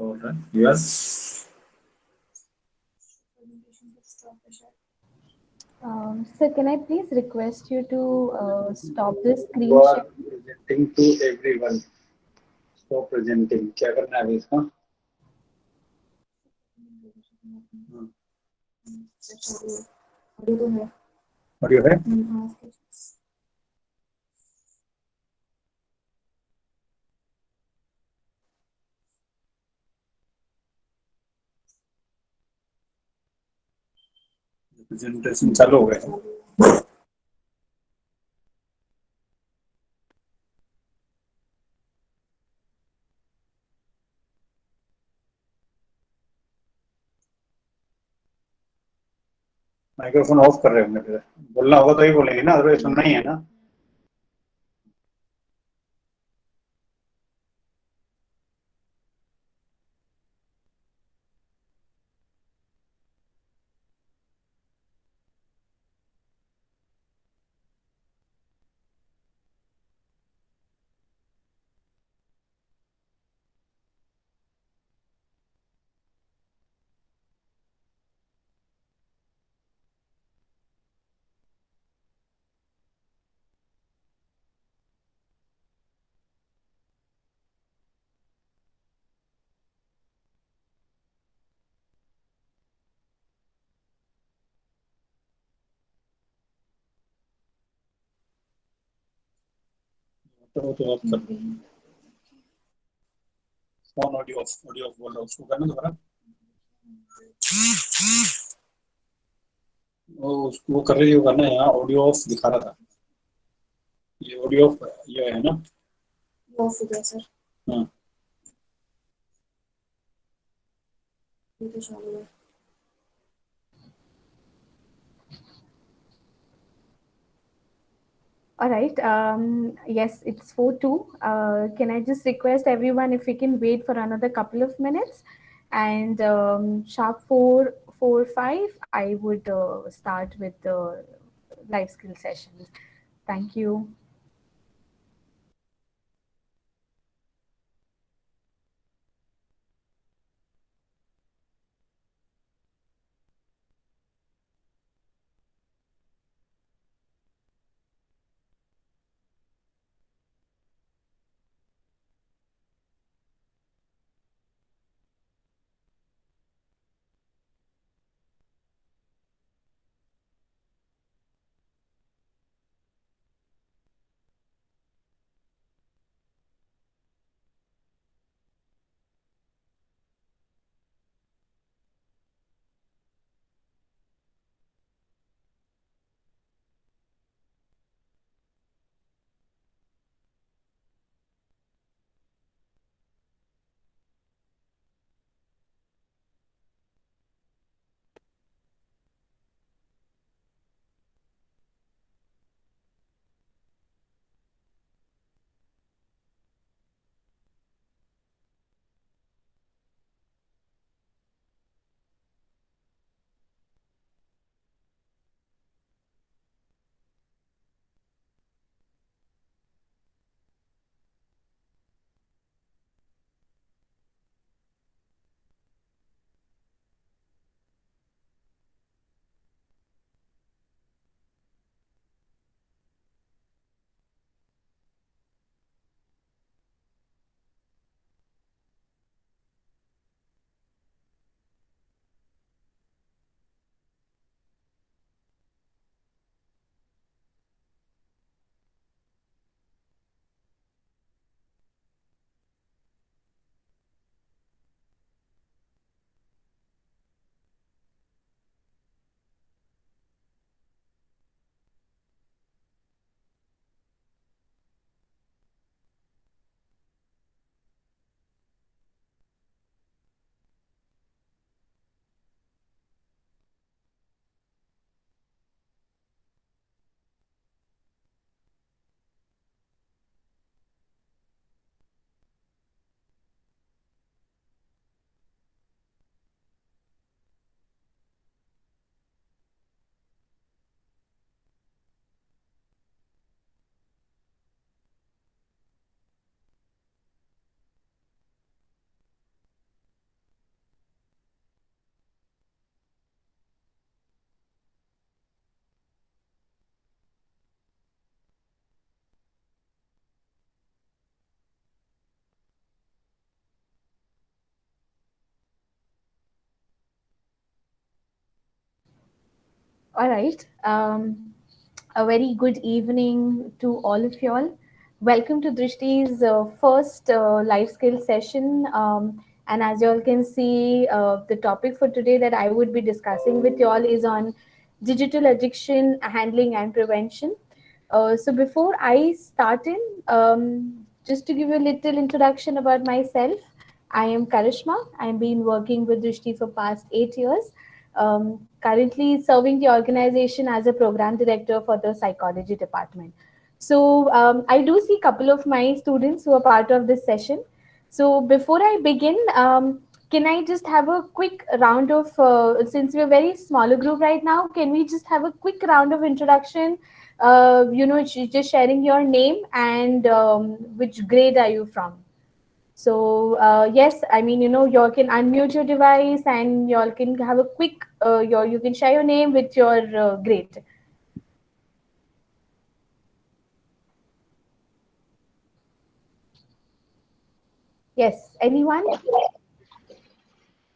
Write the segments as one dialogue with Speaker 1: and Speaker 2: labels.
Speaker 1: All right. Yes.
Speaker 2: Sir, can I please request you to stop the
Speaker 3: You
Speaker 2: screen
Speaker 3: are
Speaker 2: share?
Speaker 3: presenting to everyone. Stop presenting. क्या करना है अभी इसका?
Speaker 1: Audio है? Presentation चालू हो गया। माइक्रोफोन ऑफ कर रहे होंगे फिर। बोलना होगा तो ही बोलेंगे ना, अदरवाइज सुनना ही है ना। तो ऑफ कर दो। फोन ऑडियो ऑफ बोल रहा हूँ, उसको करना दोबारा। वो कर रही हो करना है, यहाँ ऑडियो ऑफ दिखा रहा था। ये ऑडियो ऑफ ये है ना?
Speaker 4: ऑफ हो गया सर।
Speaker 1: हाँ।
Speaker 4: ये तो चालू है।
Speaker 2: All right. Yes, it's 4:02. Can I just request everyone if we can wait for another couple of minutes, and sharp 4:45, I would start with the life skill session. Thank you. All right. A very good evening to all of y'all. Welcome to Drishti's first life skill session. And as y'all can see, the topic for today that I would be discussing with y'all is on digital addiction handling and prevention. So before I start in, just to give you a little introduction about myself, I am Karishma. I've been working with Drishti for past 8 years. Currently serving the organization as a program director for the psychology department. So I do see a couple of my students who are part of this session. So before I begin, can I just have a quick round of, since we're a very smaller group right now, can we just have a quick round of introduction? Just sharing your name and which grade are you from? So yes, I mean, you all can unmute your device and you all can have a quick, you can share your name with your grade. Yes, anyone?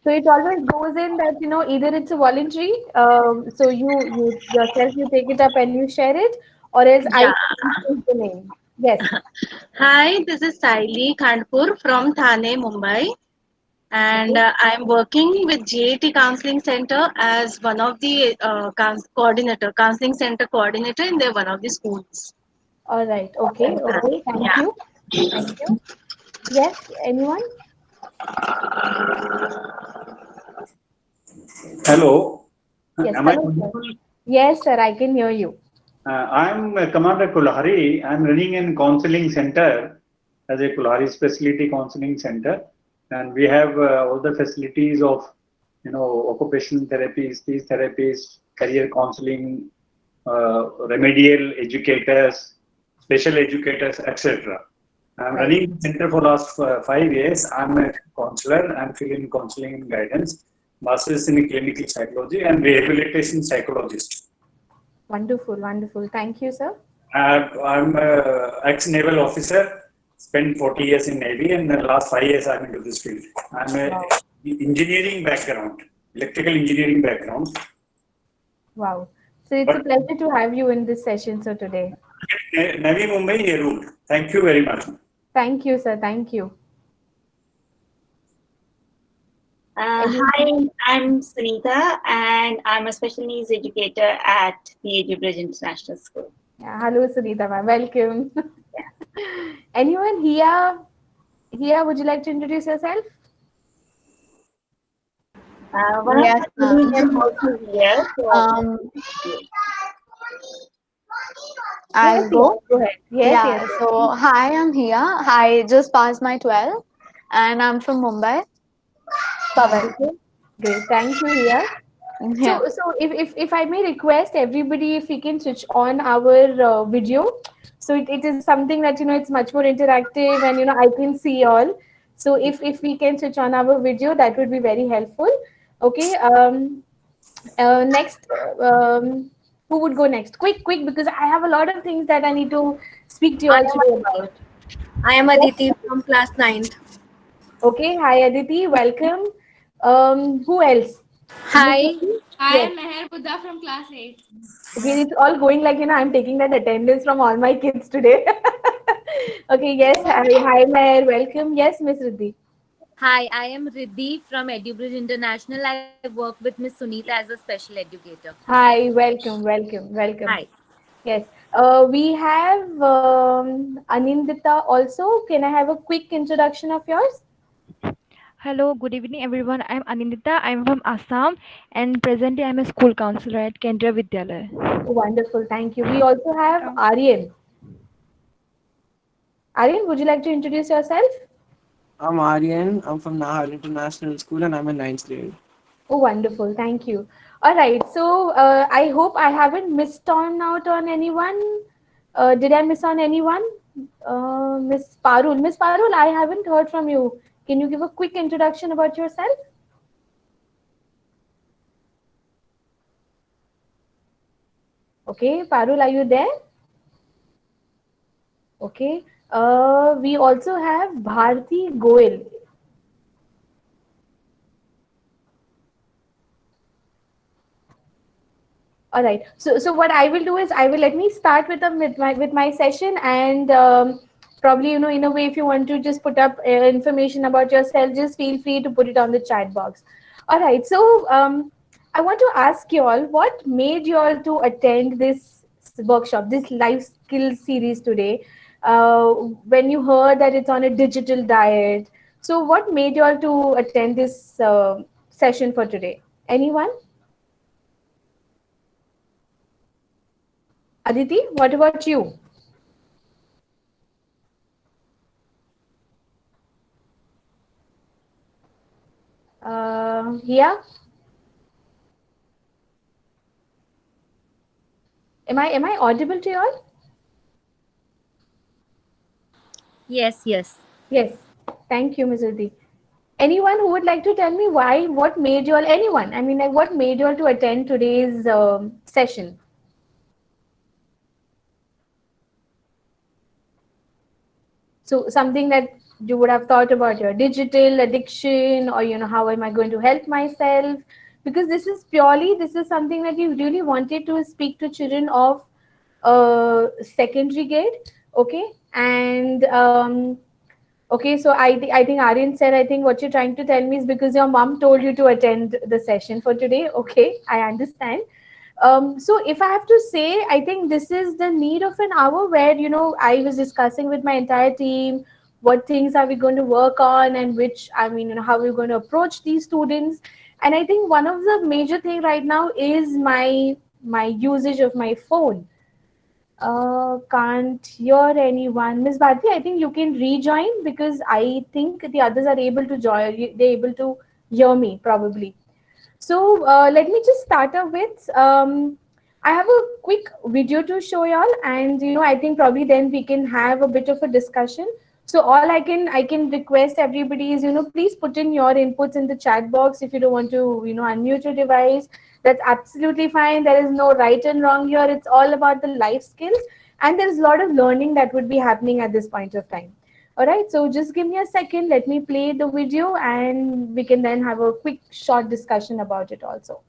Speaker 2: So it always goes in that, either it's a voluntary, so you yourself, you take it up and you share it, or else I
Speaker 5: Yeah.
Speaker 2: can choose the name. Yes.
Speaker 5: Hi, this is Saili Khandpur from Thane, Mumbai, and
Speaker 2: Okay.
Speaker 5: I'm working with GAT Counseling Center as one of the counseling center coordinator in one of the schools.
Speaker 2: All right. Okay. Okay. Thank
Speaker 5: Yeah.
Speaker 2: you. Thank you. Yes. Anyone?
Speaker 3: Hello,
Speaker 2: Yes.
Speaker 3: am I
Speaker 2: Hello, sir.
Speaker 3: audible?
Speaker 2: Yes, sir. I can hear you.
Speaker 3: I'm Commander Kulhari. I'm running an counseling center as a Kulhari Specialty Counseling Center, and we have all the facilities of, occupational therapy, speech therapies, career counseling, remedial educators, special educators, etc. I'm
Speaker 2: Right.
Speaker 3: running the center for last 5 years. I'm a counselor. I'm filling counseling and guidance, masters in clinical psychology and rehabilitation psychologist.
Speaker 2: Wonderful. Wonderful. Thank you, sir.
Speaker 3: I'm a ex-naval officer. Spent 40 years in Navy, and the last 5 years I'm into this field. I'm a
Speaker 2: Wow.
Speaker 3: engineering background, electrical engineering background.
Speaker 2: Wow. So it's a
Speaker 3: But
Speaker 2: pleasure to have you in this session, sir, today.
Speaker 3: Navi Mumbai ruled. Thank you very much.
Speaker 2: Thank you, sir. Thank you.
Speaker 6: Hi, I'm Sunita, and I'm a special needs educator at PAG Bridge International School.
Speaker 2: Yeah, hello, Sunita ma'am. Welcome. Anyone here? Here, would you like to introduce yourself?
Speaker 6: One
Speaker 7: Yes,
Speaker 6: of my colleagues is also here. So
Speaker 7: I'll
Speaker 2: Yes,
Speaker 7: go.
Speaker 2: Go ahead. Yes,
Speaker 7: Yeah,
Speaker 2: yes.
Speaker 7: so hi, I'm Hia. I just passed my 12 and I'm from Mumbai. Bye-bye.
Speaker 2: Wonderful. Great. Thank you, Hia.
Speaker 7: Yeah.
Speaker 2: So if I may request everybody, if we can switch on our video, so it is something that it's much more interactive and I can see all. So if we can switch on our video, that would be very helpful. Okay. Next, who would go next? Quick, because I have a lot of things that I need to speak to you
Speaker 4: I
Speaker 2: all
Speaker 4: am,
Speaker 2: today about.
Speaker 4: I am Aditi from class 9th.
Speaker 2: Okay. Hi, Aditi. Welcome. Who else?
Speaker 8: Hi, I
Speaker 2: Yes.
Speaker 8: am Meher Buddha from class 8.
Speaker 2: Okay, it's all going like I'm taking that attendance from all my kids today. Okay, yes. Hi, Mayor. Welcome. Yes, Miss Riddhi.
Speaker 9: Hi, I am Riddhi from EduBridge International. I work with Miss Sunita as a special educator.
Speaker 2: Hi, welcome.
Speaker 9: Hi.
Speaker 2: Yes. We have Anindita also. Can I have a quick introduction of yours?
Speaker 10: Hello, good evening everyone. I'm Anindita. I'm from Assam and presently I'm a school counselor at Kendra Vidyalaya.
Speaker 2: Wonderful. Thank you. We also have Aryan. Aryan, would you like to introduce yourself?
Speaker 11: I'm Aryan. I'm from Nahar International School and I'm in 9th grade.
Speaker 2: Oh, wonderful. Thank you. All right. So I hope I haven't missed out on anyone. Did I miss on anyone? Miss Parul. Miss Parul, I haven't heard from you. Can you give a quick introduction about yourself? Okay, Parul, are you there? Okay. We also have Bharti Goel. All right. So what I will do is I will let me start with my session, and probably in a way, if you want to just put up information about yourself, just feel free to put it on the chat box. All right. So I want to ask you all, what made you all to attend this workshop, this life skills series today? When you heard that it's on a digital diet, so what made you all to attend this session for today? Anyone? Aditi, what about you? Yeah. Am I audible to you all?
Speaker 9: Yes, yes.
Speaker 2: Yes. Thank you, Ms. Aditi. Anyone who would like to tell me why? What made you all? Anyone? I mean, like, what made you all to attend today's session? So something that you would have thought about your digital addiction, or how am I going to help myself? Because this is something that you really wanted to speak to children of secondary grade, okay? And okay, so I think Aryan said, I think what you're trying to tell me is because your mom told you to attend the session for today. Okay, I understand. So if I have to say, I think this is the need of an hour where, I was discussing with my entire team, what things are we going to work on, and which, I mean, how we're going to approach these students. And I think one of the major thing right now is my usage of my phone. Can't hear anyone. Miss Bharti, I think you can rejoin, because I think the others are able to join. They're able to hear me probably. So let me just start off with, I have a quick video to show y'all, and I think probably then we can have a bit of a discussion. So all I can request everybody is, please put in your inputs in the chat box. If you don't want to, unmute your device, that's absolutely fine. There is no right and wrong here. It's all about the life skills, and there's a lot of learning that would be happening at this point of time. All right, so just give me a second. Let me play the video, and we can then have a quick short discussion about it also.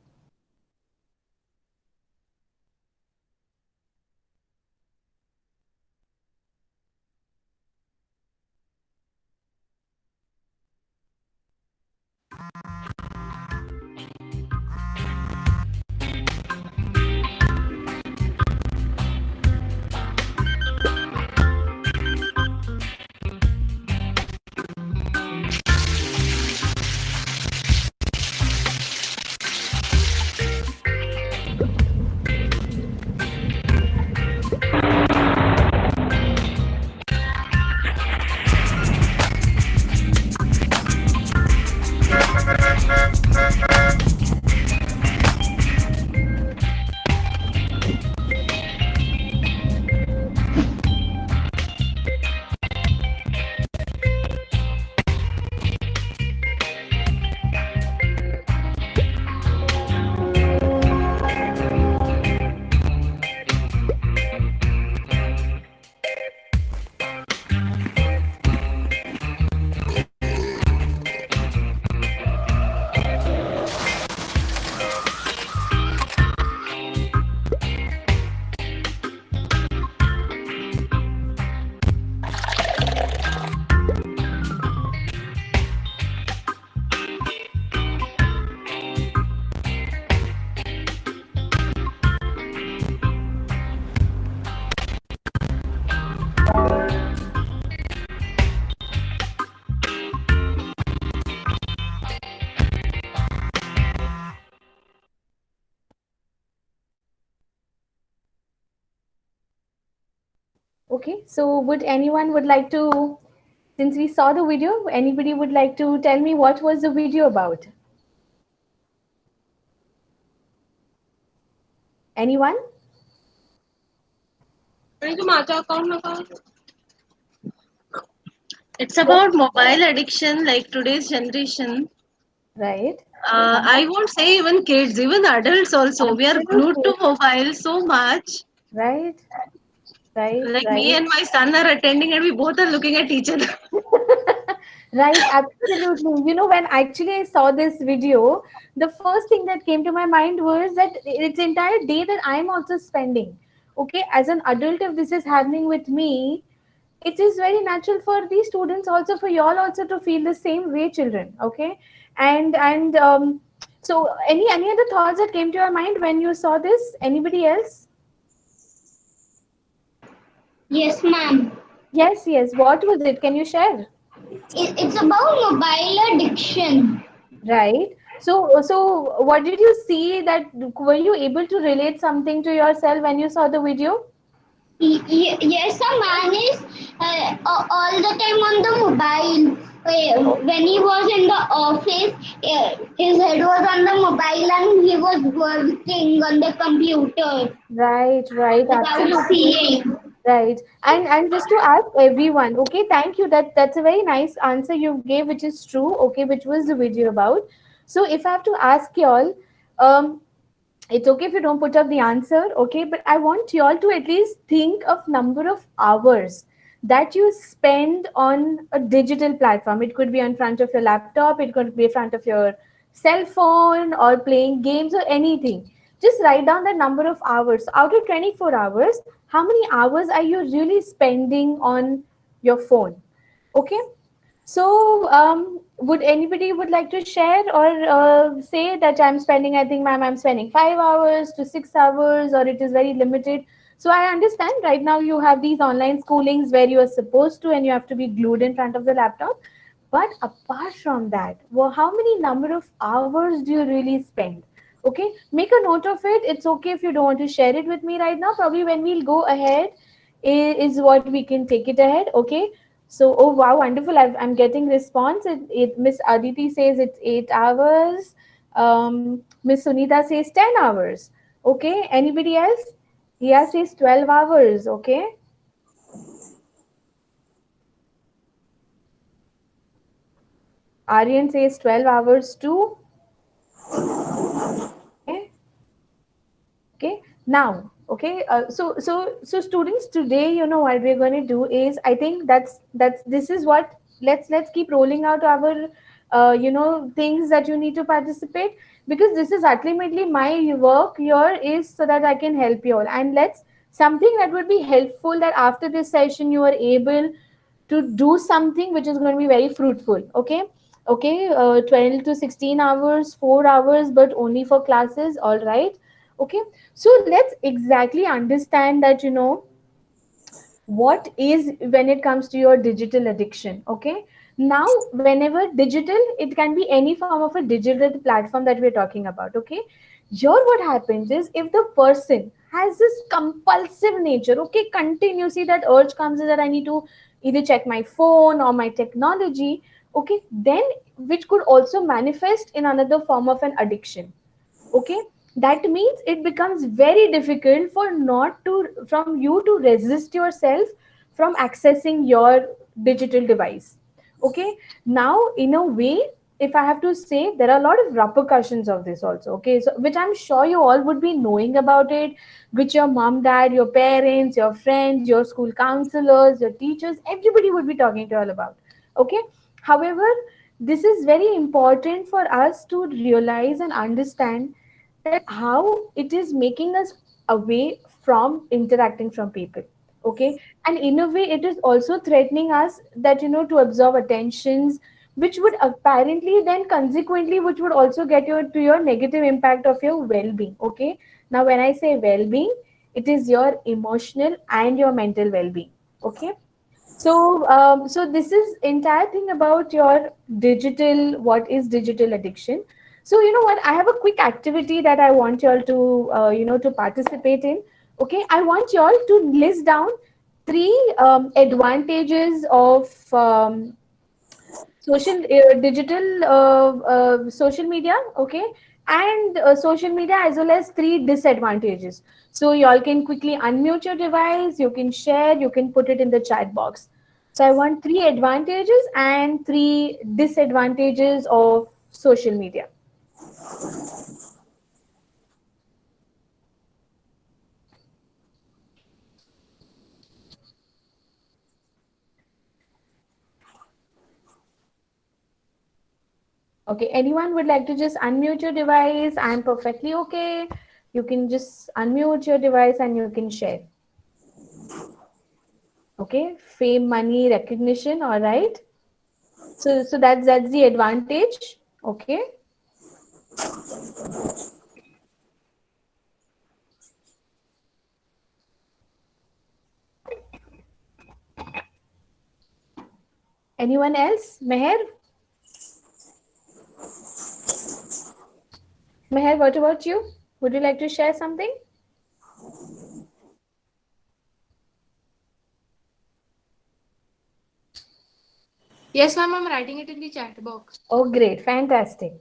Speaker 2: Okay, so would anyone would like to, since we saw the video, anybody would like to tell me what was the video about? Anyone?
Speaker 5: It's about mobile addiction, like today's generation.
Speaker 2: Right.
Speaker 5: I won't say even kids, even adults also. We are glued to mobile so much.
Speaker 2: Right. Right,
Speaker 5: Like
Speaker 2: right.
Speaker 5: me and my son are attending and we both are looking at each other.
Speaker 2: Right, absolutely. You know, when actually I saw this video, the first thing that came to my mind was that it's entire day that I'm also spending. Okay, as an adult, if this is happening with me, it is very natural for these students also, for y'all also to feel the same way, children. Okay, and so any other thoughts that came to your mind when you saw this? Anybody else?
Speaker 12: Yes, ma'am.
Speaker 2: Yes, yes. What was it? Can you share?
Speaker 12: It's about mobile addiction.
Speaker 2: Right. So what did you see that were you able to relate something to yourself when you saw the video?
Speaker 12: Yes, a man is all the time on the mobile. When he was in the office, his head was on the mobile and he was working on the computer
Speaker 2: Right, right,
Speaker 12: without
Speaker 2: absolutely.
Speaker 12: seeing.
Speaker 2: Right. And just to ask everyone, okay, thank you. That's a very nice answer you gave, which is true, okay, which was the video about. So if I have to ask y'all, um, it's okay if you don't put up the answer, okay, but I want you all to at least think of number of hours that you spend on a digital platform. It could be in front of your laptop, it could be in front of your cell phone, or playing games or anything. Just write down the number of hours. Out of 24 hours, how many hours are you really spending on your phone? Okay, so, would anybody would like to share or say that I'm spending? I think, ma'am, I'm spending 5 hours to 6 hours, or it is very limited. So I understand right now you have these online schoolings where you are supposed to and you have to be glued in front of the laptop. But apart from that, well, how many number of hours do you really spend? Okay, make a note of it. It's okay if you don't want to share it with me right now. Probably when we'll go ahead is what we can take it ahead. Okay, so, oh wow, wonderful! I'm getting response. Miss Aditi says it's 8 hours. Miss Sunita says 10 hours. Okay, anybody else? Ria says 12 hours. Okay. Aryan says 12 hours too. Okay. Okay. Now, okay. So students, today, you know what we're going to do is, I think that's this is what let's keep rolling out our things that you need to participate, because this is ultimately my work here is so that I can help you all, and let's something that would be helpful, that after this session you are able to do something which is going to be very fruitful. Okay, okay, 12 to 16 hours, 4 hours, but only for classes. All right. Okay, so let's exactly understand that, what is when it comes to your digital addiction. Okay, now whenever digital, it can be any form of a digital platform that we're talking about. Okay, here what happens is, if the person has this compulsive nature, okay, continuously that urge comes in that I need to either check my phone or my technology, okay, then which could also manifest in another form of an addiction. Okay, that means it becomes very difficult for not to from you to resist yourself from accessing your digital device. Okay, now in a way, if I have to say, there are a lot of repercussions of this also. Okay, so which I'm sure you all would be knowing about it, which your mom, dad, your parents, your friends, your school counselors, your teachers, everybody would be talking to you all about. Okay, however, this is very important for us to realize and understand that how it is making us away from interacting from people. Okay, and in a way it is also threatening us, that to absorb attentions, which would apparently then consequently, which would also get you to your negative impact of your well-being. Okay, now when I say well-being, it is your emotional and your mental well-being. Okay, so this is entire thing about your digital. What is digital addiction? So you know what? I have a quick activity that I want you all to to participate in. Okay, I want you all to list down three advantages of digital social media. Okay, and social media, as well as three disadvantages. So you all can quickly unmute your device, you can share, you can put it in the chat box. So I want three advantages and three disadvantages of social media. Okay, anyone would like to just unmute your device? I'm perfectly okay. You can just unmute your device and you can share. Okay, fame, money, recognition, all right. So that's the advantage. Okay. Anyone else? Meher? Meher, what about you? Would you like to share something?
Speaker 8: Yes, ma'am, I'm writing it in the chat box.
Speaker 2: Oh, great. Fantastic.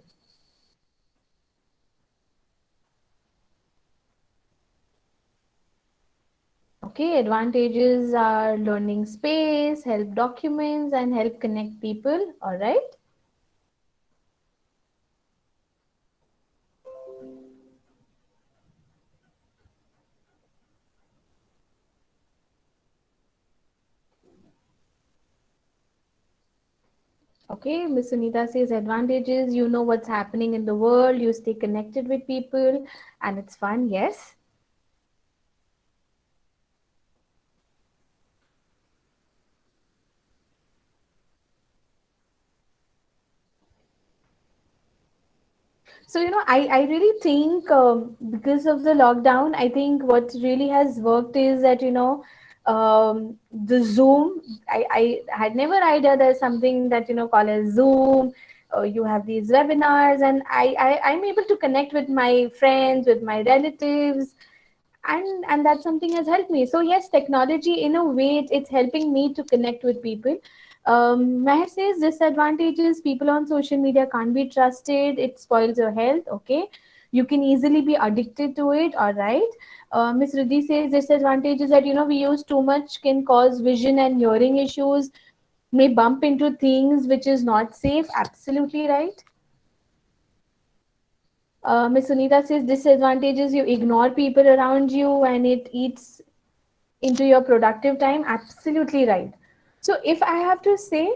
Speaker 2: Okay, advantages are learning space, help documents, and help connect people. All right. Okay, Miss Sunita says advantages, you know what's happening in the world, you stay connected with people, and it's fun. Yes. So, I really think because of the lockdown, I think what really has worked is that, the Zoom, I had never idea there's something that, called as Zoom. You have these webinars, and I'm able to connect with my friends, with my relatives, and that's something has helped me. So yes, technology in a way it's helping me to connect with people. Meher says disadvantages, people on social media can't be trusted, it spoils your health. Okay, you can easily be addicted to it. All right. Miss Riddhi says disadvantages that we use too much can cause vision and hearing issues, may bump into things which is not safe. Absolutely right. Miss Sunita says disadvantages, you ignore people around you and it eats into your productive time. Absolutely right. So if I have to say,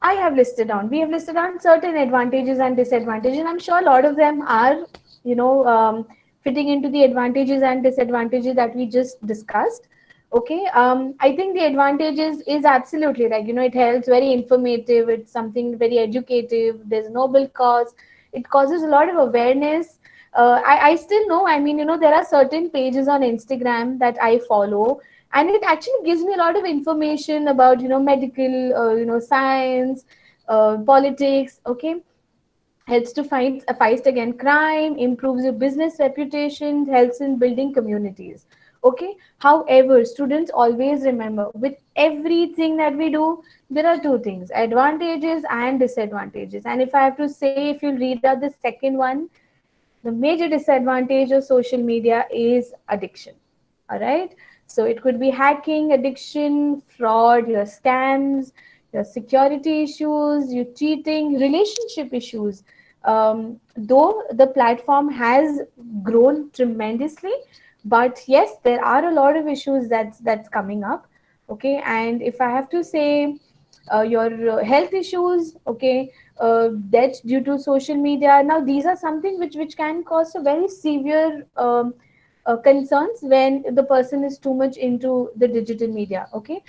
Speaker 2: we have listed down certain advantages and disadvantages. I'm sure a lot of them are, you know, fitting into the advantages and disadvantages that we just discussed. Okay. I think the advantages is absolutely right. It helps, very informative. It's something very educative. There's noble cause. It causes a lot of awareness. I still know, I mean, there are certain pages on Instagram that I follow, and it actually gives me a lot of information about medical, science, politics. Okay, helps to fight against crime, improves your business reputation, helps in building communities. Okay, however, students always remember, with everything that we do, there are two things: advantages and disadvantages. And if I have to say, if you read out the second one, the major disadvantage of social media is addiction. All right. So it could be hacking, addiction, fraud, your scams, your security issues, your cheating, relationship issues. Though the platform has grown tremendously, but yes, there are a lot of issues that's coming up. Okay, and if I have to say, your health issues, okay, death due to social media. Now, these are something which can cause a very severe concerns when the person is too much into the digital media. Okay,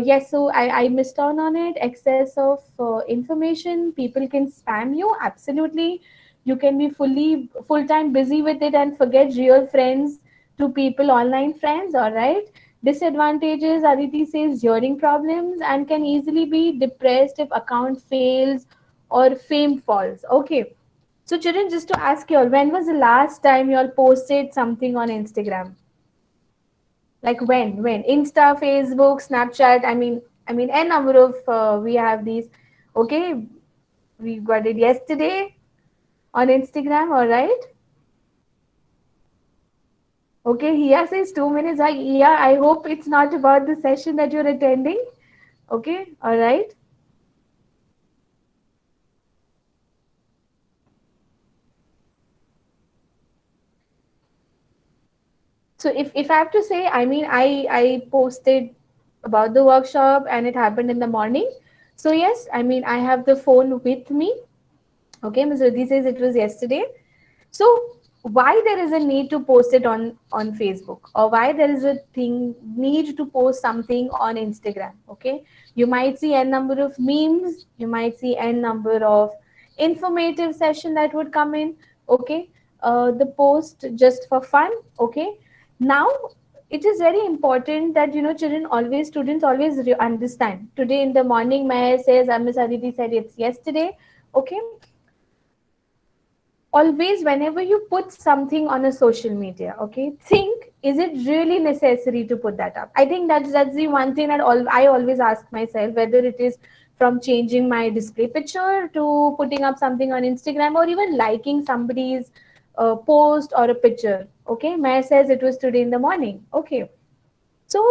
Speaker 2: yes. So I missed out on it. Excess of information. People can spam you. Absolutely, you can be full time busy with it and forget real friends to people, online friends. All right. Disadvantages, Aditi says, hearing problems and can easily be depressed if account fails or fame falls. Okay. So children, just to ask you all, when was the last time you all posted something on Instagram? Like when? When? Insta, Facebook, Snapchat. I mean, n number of we have these. Okay, we got it yesterday on Instagram. All right. Okay, Hia says 2 minutes. Yeah, I hope it's not about the session that you're attending. Okay, all right. So if I have to say, I mean, I posted about the workshop and it happened in the morning. So yes, I mean, I have the phone with me. Okay, Ms. Riddhi says it was yesterday. So why there is a need to post it on Facebook, or why there is a need to post something on Instagram? Okay, you might see n number of memes, you might see n number of informative session that would come in. Okay, the post just for fun. Okay, now it is very important that students always understand. Today in the morning, Maya says, Miss Aditi said it's yesterday. Okay, always whenever you put something on a social media, okay, think, is it really necessary to put that up? I think that's the one thing that I always ask myself, whether it is from changing my display picture to putting up something on Instagram, or even liking somebody's post or a picture. Okay, Maya says it was today in the morning. Okay, so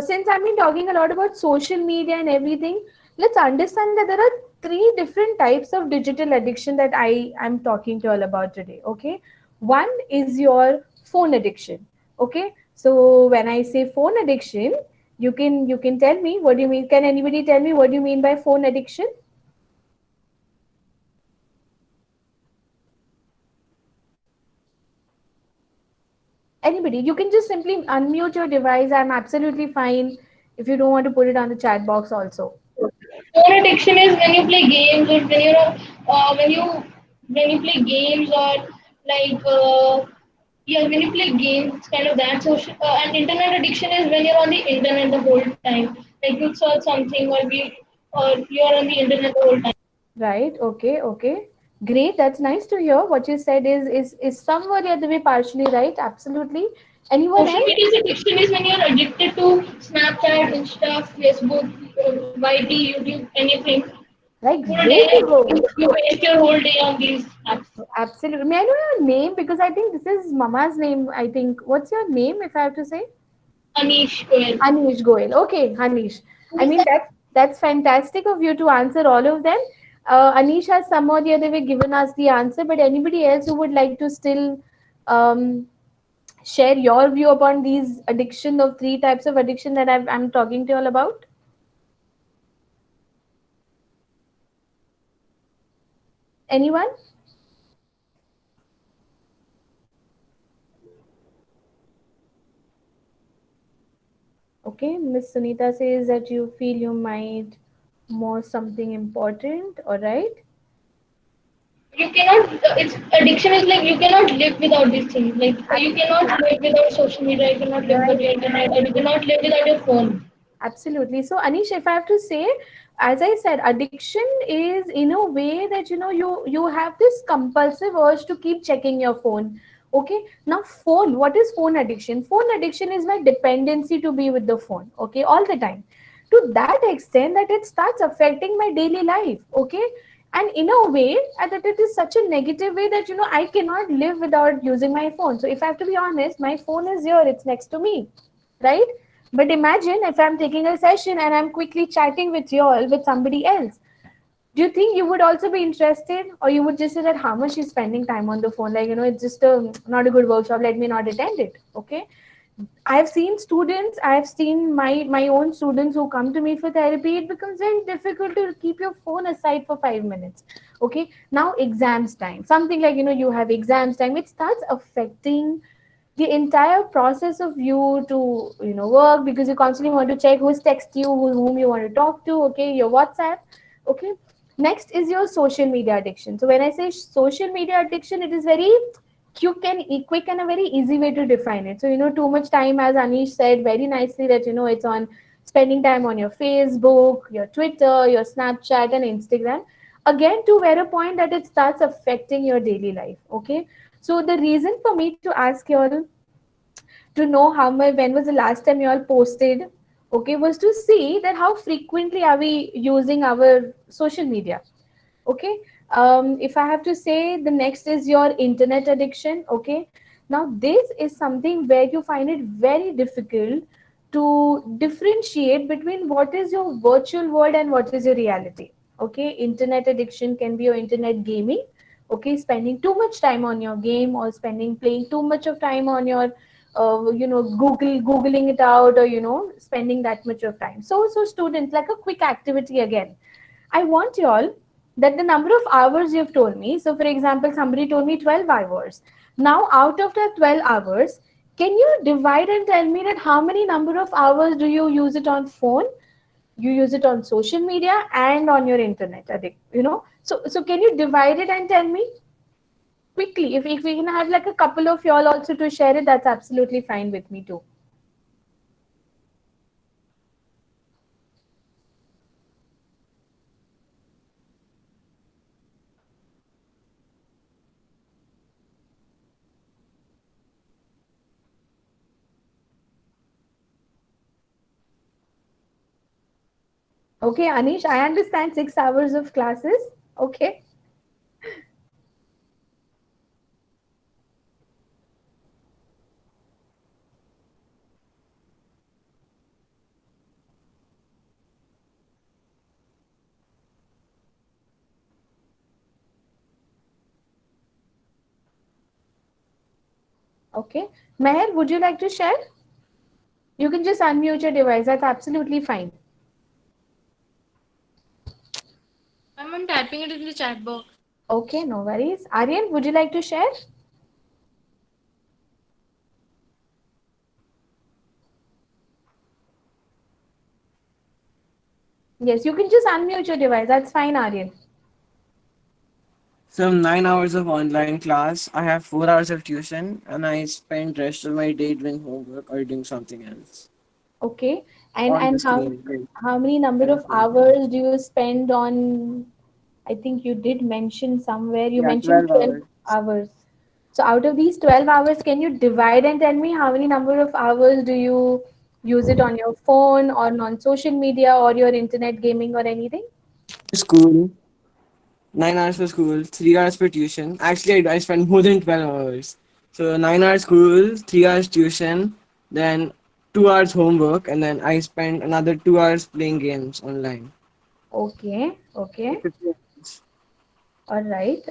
Speaker 2: since I've been talking a lot about social media and everything, let's understand that there are three different types of digital addiction that I am talking to you all about today. Okay, one is your phone addiction. Okay, so when I say phone addiction, you can tell me what do you mean. Can anybody tell me what do you mean by phone addiction? Anybody, you can just simply unmute your device. I'm absolutely fine if you don't want to put it on the chat box also.
Speaker 8: Phone addiction is when you play games, or when you play games, or like yeah, when you play games, it's kind of that. Social and internet addiction is when you're on the internet the whole time, like you search something, or you're on the internet the whole time.
Speaker 2: Right. Okay. Okay. Great. That's nice to hear. What you said is somewhere the other way partially right. Absolutely. Anyone
Speaker 8: Social
Speaker 2: else?
Speaker 8: media addiction is when you're addicted to Snapchat, Insta, Facebook, YT, YouTube, anything.
Speaker 2: Like
Speaker 8: Whole
Speaker 2: way
Speaker 8: day,
Speaker 2: to go.
Speaker 8: you waste your whole day on these apps.
Speaker 2: Absolutely. May I know your name? Because I think this is Mama's name. I think. What's your name, if I have to say?
Speaker 8: Anish Goel.
Speaker 2: Anish Goel. Okay, Anish. I mean, that's fantastic of you to answer all of them. Anish has somehow the other way given us the answer, but anybody else who would like to still um, share your view upon these addiction of three types of addiction that I'm talking to you all about? Anyone? Okay, Miss Sunita says that you feel you might more something important. All right.
Speaker 8: You cannot. It's addiction is like you cannot live without these things. Like you cannot live without social media. You cannot live without your internet, or you cannot live without your phone.
Speaker 2: Absolutely. So, Anish, if I have to say, as I said, addiction is in a way that you have this compulsive urge to keep checking your phone. Okay. Now, phone. What is phone addiction? Phone addiction is my dependency to be with the phone. Okay, all the time. To that extent that it starts affecting my daily life. Okay. And in a way that it is such a negative way that I cannot live without using my phone. So if I have to be honest, my phone is here, it's next to me, right? But imagine if I'm taking a session and I'm quickly chatting with you all with somebody else. Do you think you would also be interested, or you would just say that how much is spending time on the phone? Like, it's just not a good workshop. Let me not attend it. Okay. I've seen students, I've seen my own students who come to me for therapy. It becomes very difficult to keep your phone aside for 5 minutes. Okay. Now exams time, something like, you have exams time, it starts affecting the entire process of you to work, because you constantly want to check who's text you, whom you want to talk to. Okay, your WhatsApp. Okay, next is your social media addiction. So when I say social media addiction, it is very quick and a very easy way to define it. So too much time, as Anish said very nicely, that it's on spending time on your Facebook, your Twitter, your Snapchat and Instagram, again to where a point that it starts affecting your daily life. Okay, so the reason for me to ask you all to know when was the last time you all posted, okay, was to see that how frequently are we using our social media. Okay, if I have to say, the next is your internet addiction. Okay, now this is something where you find it very difficult to differentiate between what is your virtual world and what is your reality. Okay, internet addiction can be your internet gaming. Okay, spending too much time on your game, or playing too much of time on your googling it out, or spending that much of time. So students, like a quick activity again, I want you all that the number of hours you've told me. So, for example, somebody told me 12 hours. Now, out of that 12 hours, can you divide and tell me that how many number of hours do you use it on phone? You use it on social media and on your internet, So can you divide it and tell me quickly? If we can have like a couple of y'all also to share it, that's absolutely fine with me too. Okay, Anish, I understand 6 hours of classes. Okay. Okay. Meher, would you like to share? You can just unmute your device. That's absolutely fine.
Speaker 8: I'm typing it in the chat box.
Speaker 2: Okay, no worries. Aryan, would you like to share? Yes, you can just unmute your device. That's fine, Aryan.
Speaker 11: So 9 hours of online class. I have 4 hours of tuition, and I spend rest of my day doing homework or doing something else.
Speaker 2: Okay.
Speaker 11: On the
Speaker 2: And
Speaker 11: screen.
Speaker 2: how many number of hours do you spend on? I think you did mention somewhere. You
Speaker 11: Yeah,
Speaker 2: mentioned
Speaker 11: 12
Speaker 2: 12
Speaker 11: hours.
Speaker 2: hours. So out of these 12 hours, can you divide and tell me how many number of hours do you use it on your phone or on social media or your internet gaming or anything?
Speaker 11: School. 9 hours for school, 3 hours for tuition. Actually, I spend more than 12 hours. So 9 hours school, 3 hours tuition, then 2 hours homework, and then I spend another 2 hours playing games online.
Speaker 2: Okay, okay. All right.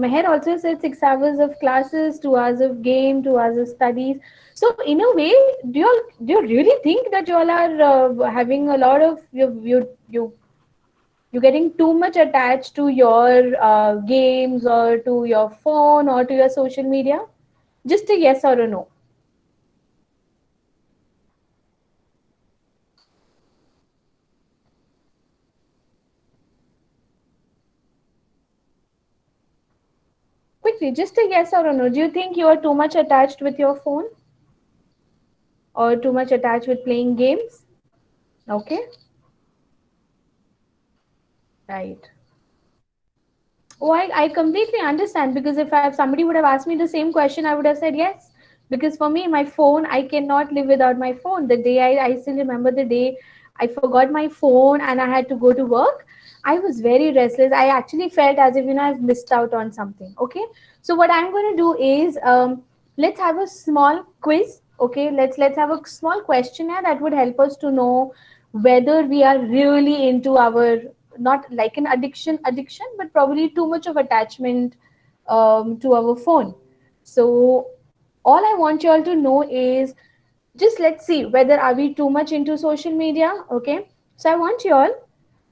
Speaker 2: Meher also said 6 hours of classes, 2 hours of game, 2 hours of studies. So in a way, do you really think that you all are having a lot of you're getting too much attached to your games or to your phone or to your social media? Just a yes or a no. Quickly, just a yes or a no. Do you think you are too much attached with your phone or too much attached with playing games? Okay. Right. Oh, I completely understand, because if somebody would have asked me the same question, I would have said yes. Because for me, my phone, I cannot live without my phone. The day I still remember the day I forgot my phone and I had to go to work. I was very restless. I actually felt as if, I've missed out on something. Okay. So what I'm going to do is, let's have a small quiz. Okay. Let's have a small questionnaire that would help us to know whether we are really into our, not like an addiction, but probably too much of attachment to our phone. So all I want you all to know is, just let's see whether are we too much into social media. Okay, so I want you all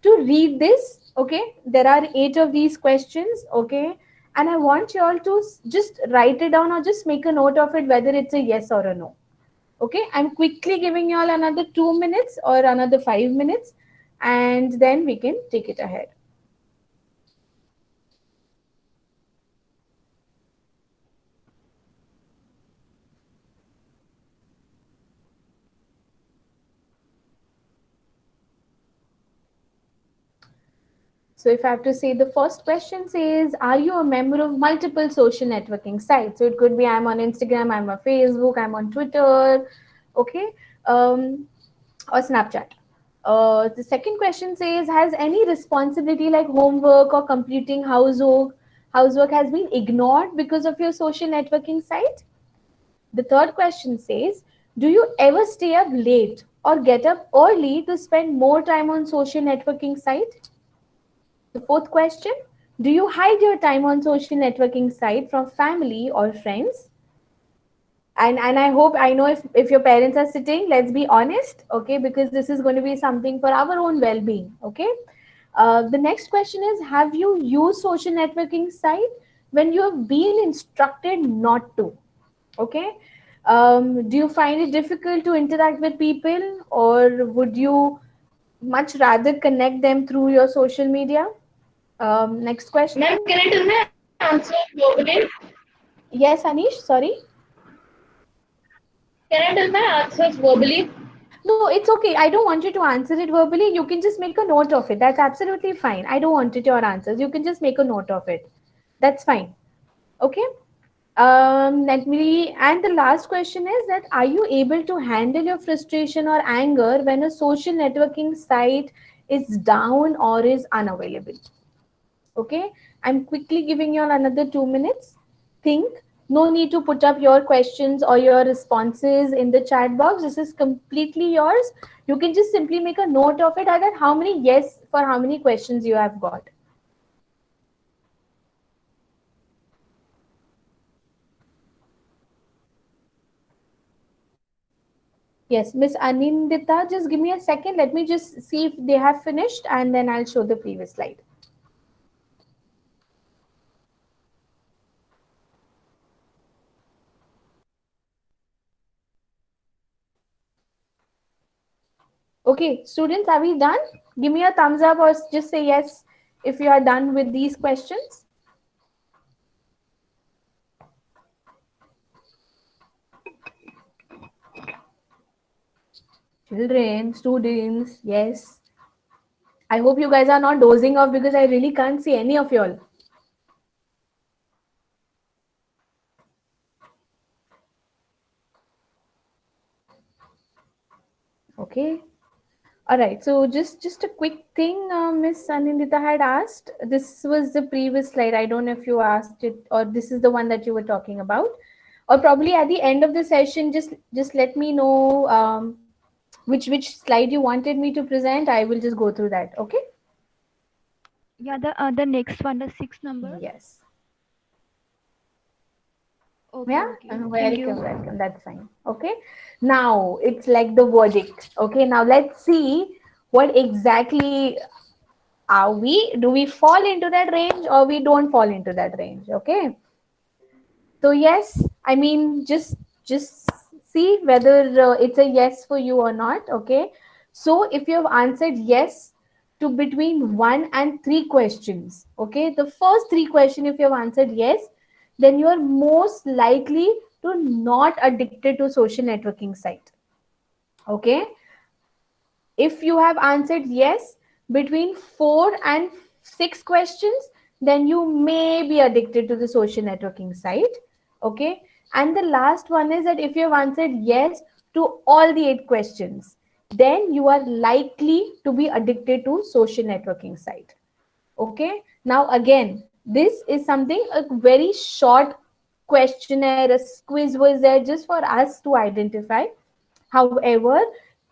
Speaker 2: to read this. Okay, there are 8 of these questions. Okay, and I want you all to just write it down or just make a note of it, whether it's a yes or a no. Okay, I'm quickly giving you all another 2 minutes or another 5 minutes, and then we can take it ahead. So if I have to say, the first question says, are you a member of multiple social networking sites? So it could be I'm on Instagram, I'm on Facebook, I'm on Twitter, okay, or Snapchat. The second question says, has any responsibility like homework or completing housework has been ignored because of your social networking site? The third question says, do you ever stay up late or get up early to spend more time on social networking site? The fourth question, do you hide your time on social networking site from family or friends? And I hope, I know if your parents are sitting, let's be honest, okay, because this is going to be something for our own well-being, okay? The next question is, have you used social networking site when you have been instructed not to? Okay. Do you find it difficult to interact with people, or would you much rather connect them through your social media? Next question.
Speaker 8: Ma'am, can I tell my answer verbally?
Speaker 2: Yes, Anish, sorry.
Speaker 8: Can I tell my answers verbally?
Speaker 2: No, it's okay. I don't want you to answer it verbally. You can just make a note of it. That's absolutely fine. I don't want it your answers. You can just make a note of it. That's fine. Okay. Let me. And the last question is that, are you able to handle your frustration or anger when a social networking site is down or is unavailable? Okay. I'm quickly giving you all another 2 minutes. Think. No need to put up your questions or your responses in the chat box. This is completely yours. You can just simply make a note of it, that how many yes for how many questions you have got. Yes, Miss Anindita, just give me a second. Let me just see if they have finished, and then I'll show the previous slide. Okay, students, are we done? Give me a thumbs up or just say yes if you are done with these questions. Children, students, yes. I hope you guys are not dozing off, because I really can't see any of you all. Okay. All right. So just a quick thing, Miss Anindita had asked. This was the previous slide. I don't know if you asked it, or this is the one that you were talking about, or probably at the end of the session, just let me know which slide you wanted me to present. I will just go through that. Okay.
Speaker 10: Yeah, the next one, the 6th number.
Speaker 2: Yes.
Speaker 10: Okay,
Speaker 2: Yeah,
Speaker 10: okay. Thank you.
Speaker 2: welcome. That's fine. Okay. Now it's like the verdict. Okay. Now let's see what exactly are we. Do we fall into that range or we don't fall into that range? Okay. So yes, I mean, just see whether it's a yes for you or not. Okay. So if you have answered yes to between 1 and 3 questions, okay, the first 3 questions, if you have answered yes, then you are most likely to not addicted to social networking site. Okay. If you have answered yes between 4 and 6 questions, then you may be addicted to the social networking site. Okay. And the last one is that if you have answered yes to all the 8 questions, then you are likely to be addicted to social networking site. Okay. Now again, this is something, a very short questionnaire, a quiz was there just for us to identify. However,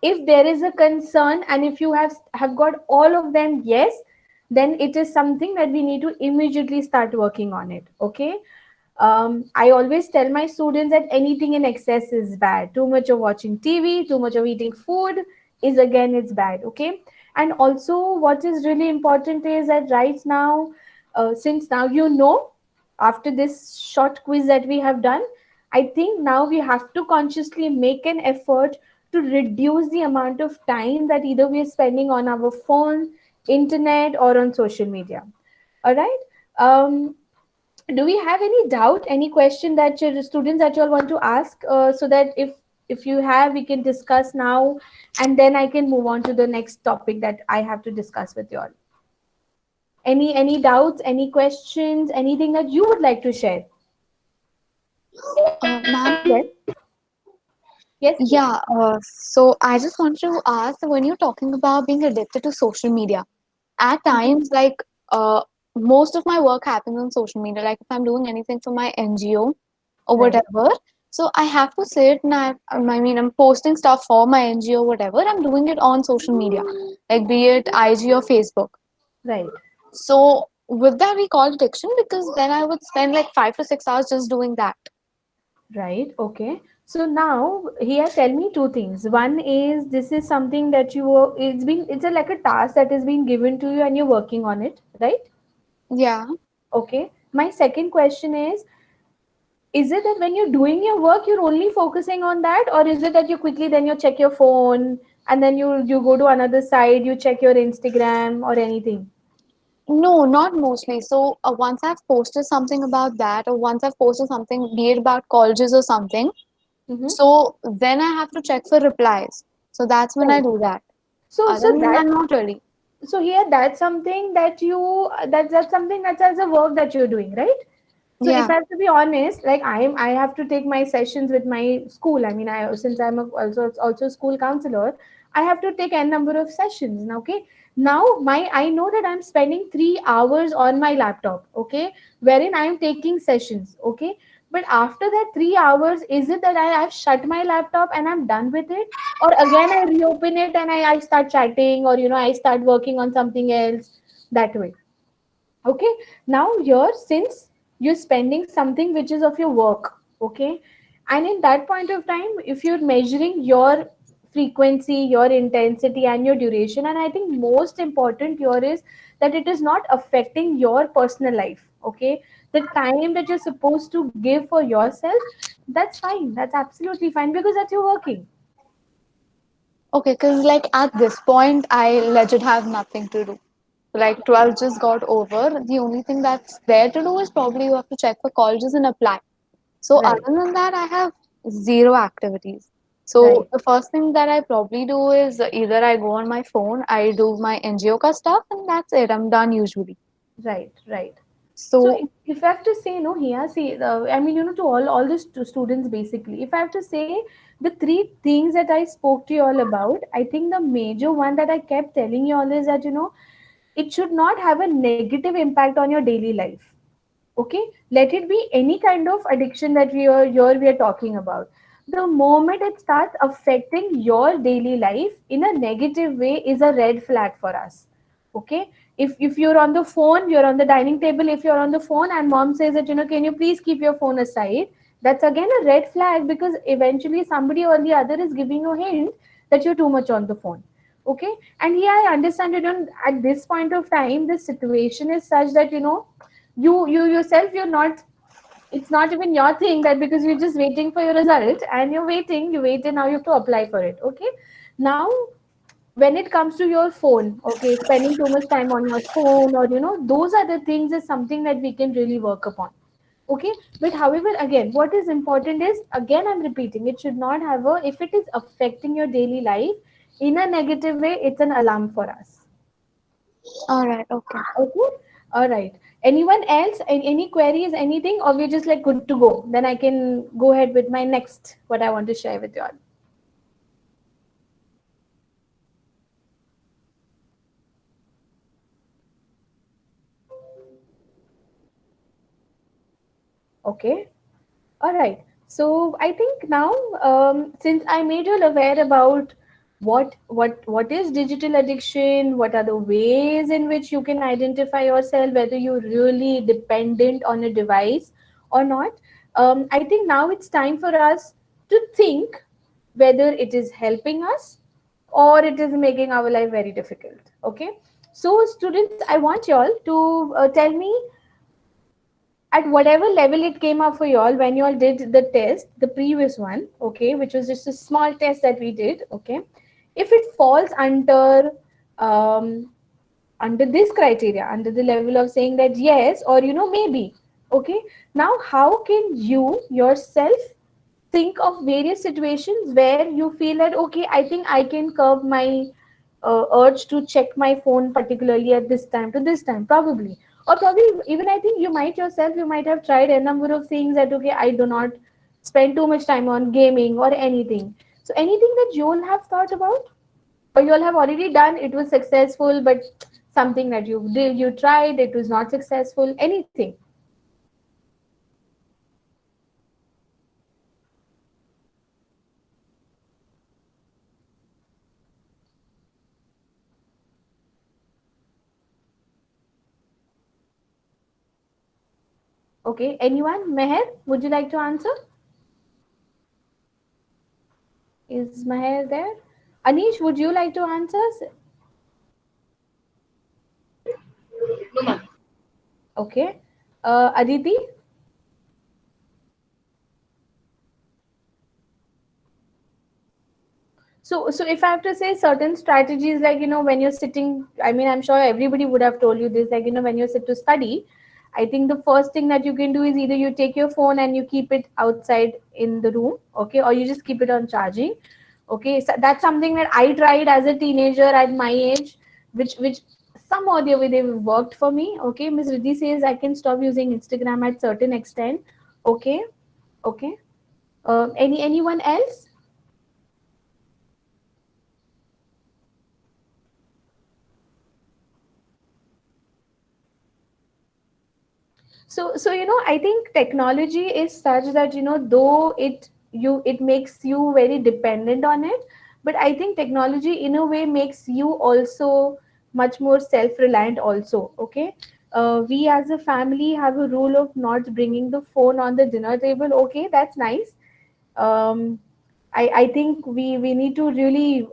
Speaker 2: if there is a concern and if you have got all of them yes, then it is something that we need to immediately start working on it. Okay. I always tell my students that anything in excess is bad. Too much of watching TV, too much of eating food is, again, it's bad. Okay. And also what is really important is that right now, since now you know, after this short quiz that we have done, I think now we have to consciously make an effort to reduce the amount of time that either we are spending on our phone, internet, or on social media. All right. Do we have any doubt, any question that your students that you all want to ask, so that if you have, we can discuss now, and then I can move on to the next topic that I have to discuss with you all. Any doubts, any questions, anything that you would like to share?
Speaker 7: Ma'am?
Speaker 2: Yes. Yes.
Speaker 7: Yeah, so I just wanted to ask, when you're talking about being addicted to social media, at times, like, most of my work happens on social media. Like, if I'm doing anything for my NGO or
Speaker 2: Right.
Speaker 7: whatever, so I have to sit and I'm posting stuff for my NGO, whatever. I'm doing it on social media, like be it IG or Facebook.
Speaker 2: Right.
Speaker 7: So would that be called addiction? Because then I would spend like 5 to 6 hours just doing that.
Speaker 2: Right. Okay. So now here, tell me two things. One is, this is something that it's like a task that has been given to you and you're working on it, right?
Speaker 7: Yeah.
Speaker 2: Okay. My second question is it that when you're doing your work, you're only focusing on that, or is it that you quickly then you check your phone and then you go to another side, you check your Instagram or anything?
Speaker 7: No, not mostly. So once I've posted something about that, or once I've posted something, be it about colleges or something,
Speaker 2: Mm-hmm.
Speaker 7: so then I have to check for replies. So that's when I
Speaker 2: Right.
Speaker 7: do that.
Speaker 2: So
Speaker 7: Other than that,
Speaker 2: that
Speaker 7: not really.
Speaker 2: so here, that's something that that's something that's as a work that you're doing, right? So if
Speaker 7: Yeah.
Speaker 2: I have to be honest, like I have to take my sessions with my school. I mean, since I'm also a school counselor, I have to take n number of sessions. Now, okay, now I know that I'm spending 3 hours on my laptop, okay, wherein I am taking sessions, okay. But after that 3 hours, is it that I've shut my laptop and I'm done with it, or again I reopen it and I start chatting, or I start working on something else that way? Okay, now here, since you're spending something which is of your work, okay, and in that point of time, if you're measuring your frequency, your intensity, and your duration, and I think most important here is that it is not affecting your personal life, okay, the time that you're supposed to give for yourself, that's fine, that's absolutely fine, because that's your working.
Speaker 7: Okay, because like at this point, I legit have nothing to do. Like 12 just got over. The only thing that's there to do is probably you have to check for colleges and apply. So
Speaker 2: Right,
Speaker 7: other than that, I have zero activities. So
Speaker 2: right,
Speaker 7: the first thing that I probably do is either I go on my phone, I do my NGO ka stuff, and that's it. I'm done usually.
Speaker 2: right. So
Speaker 7: So
Speaker 2: if I have to say, no, here, see, I mean, to all the students, basically, if I have to say the three things that I spoke to you all about, I think the major one that I kept telling you all is that, it should not have a negative impact on your daily life. Okay, let it be any kind of addiction that we are talking about. The moment it starts affecting your daily life in a negative way is a red flag for us. Okay, if you're on the phone, you're on the dining table, if you're on the phone and mom says that, can you please keep your phone aside, that's again a red flag, because eventually somebody or the other is giving you a hint that you're too much on the phone. Okay, and here I understand, at this point of time the situation is such that, you yourself, you're not, it's not even your thing, that because you're just waiting for your result and you wait, and now you have to apply for it. Okay, now when it comes to your phone, okay, spending too much time on your phone, or those are the things is something that we can really work upon. Okay, but however, again, what is important is, again I'm repeating, it should not have a, if it is affecting your daily life in a negative way, it's an alarm for us.
Speaker 7: all right, okay.
Speaker 2: Okay. All right. Anyone else? Any queries, anything, or we're just like good to go? Then I can go ahead with my next, what I want to share with you all. Okay. All right. So I think now, since I made you all aware about what is digital addiction, what are the ways in which you can identify yourself, whether you're really dependent on a device or not, I think now it's time for us to think whether it is helping us or it is making our life very difficult. Okay. So students, I want you all to tell me at whatever level it came up for you all when you all did the test, the previous one, okay, which was just a small test that we did, okay, if it falls um, under this criteria, under the level of saying that yes, or maybe, okay, now how can you yourself think of various situations where you feel that, okay, I think I can curb my urge to check my phone, particularly at this time to this time, probably. Or probably even I think you might yourself, you might have tried a number of things that, okay, I do not spend too much time on gaming or anything. So anything that you all have thought about, or you all have already done, it was successful, but something that you did, you tried, it was not successful, anything. Okay, anyone? Meher, would you like to answer? Is Maher there? Anish, would you like to answer?
Speaker 8: No, ma'am.
Speaker 2: Okay. Aditi? So if I have to say certain strategies, like, when you're sitting, I mean, I'm sure everybody would have told you this, like, when you sit to study, I think the first thing that you can do is either you take your phone and you keep it outside in the room, okay, or you just keep it on charging. Okay, so that's something that I tried as a teenager at my age, which some or the other way they worked for me. Okay, Miss Riddhi says I can stop using Instagram at certain extent. Okay, okay. Anyone else? So I think technology is such that, though it makes you very dependent on it, but I think technology in a way makes you also much more self-reliant also. Okay, we as a family have a rule of not bringing the phone on the dinner table. Okay, that's nice. um, I think we need to really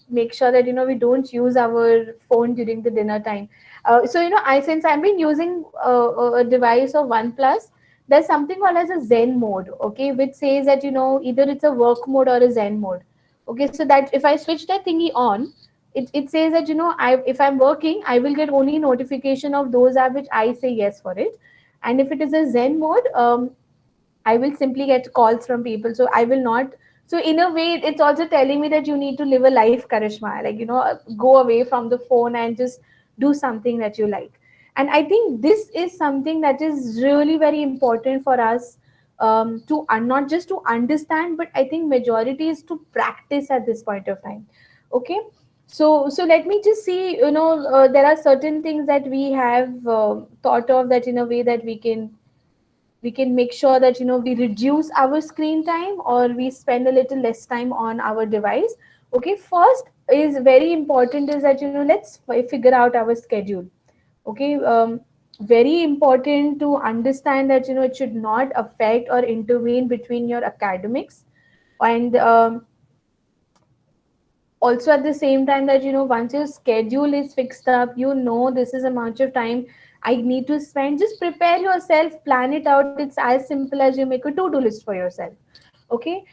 Speaker 2: make sure that we don't use our phone during the dinner time. So since I've been using a device of OnePlus, there's something called as a Zen mode, okay, which says that either it's a work mode or a Zen mode. Okay, so that if I switch that thingy on, it says that if I'm working, I will get only notification of those apps which I say yes for it, and if it is a Zen mode, I will simply get calls from people. So I will not. So in a way, it's also telling me that you need to live a life, Karishma. Like, go away from the phone and just do something that you like. And I think this is something that is really very important for us, to not just to understand, but I think majority is to practice at this point of time. Okay. So let me just see. There are certain things that we have thought of, that in a way that we can make sure that we reduce our screen time, or we spend a little less time on our device. Okay, first is very important is that let's figure out our schedule. Okay, very important to understand that it should not affect or intervene between your academics, and also at the same time that once your schedule is fixed up, this is a much of time I need to spend, just prepare yourself, plan it out. It's as simple as you make a to-do list for yourself. Okay,